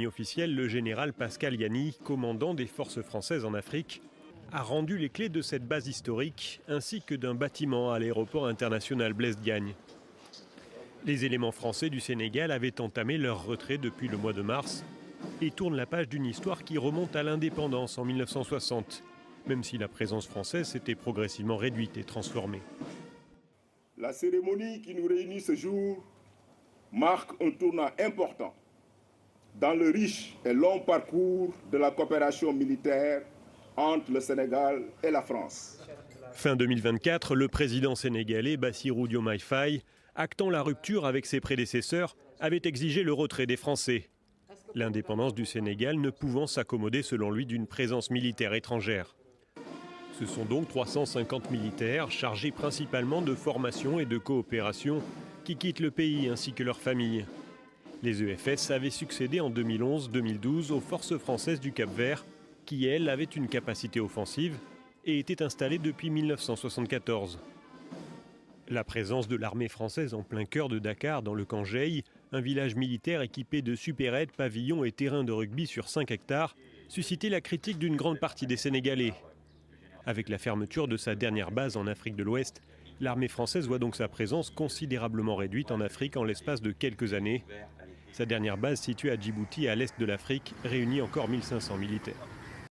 officielle, le général Pascal Yanny, commandant des forces françaises en Afrique, a rendu les clés de cette base historique ainsi que d'un bâtiment à l'aéroport international Blaise Diagne. Les éléments français du Sénégal avaient entamé leur retrait depuis le mois de mars et tournent la page d'une histoire qui remonte à l'indépendance en 1960, même si la présence française s'était progressivement réduite et transformée. La cérémonie qui nous réunit ce jour marque un tournant important dans le riche et long parcours de la coopération militaire entre le Sénégal et la France. Fin 2024, le président sénégalais Bassirou Diomaye Faye, actant la rupture avec ses prédécesseurs, avait exigé le retrait des Français. L'indépendance du Sénégal ne pouvant s'accommoder selon lui d'une présence militaire étrangère. Ce sont donc 350 militaires chargés principalement de formation et de coopération qui quittent le pays ainsi que leurs familles. Les EFS avaient succédé en 2011-2012 aux forces françaises du Cap-Vert qui, elles, avaient une capacité offensive et étaient installées depuis 1974. La présence de l'armée française en plein cœur de Dakar, dans le camp Jey, un village militaire équipé de supérettes, pavillons et terrains de rugby sur 5 hectares, suscitait la critique d'une grande partie des Sénégalais. Avec la fermeture de sa dernière base en Afrique de l'Ouest, l'armée française voit donc sa présence considérablement réduite en Afrique en l'espace de quelques années. Sa dernière base située à Djibouti, à l'est de l'Afrique, réunit encore 1500 militaires.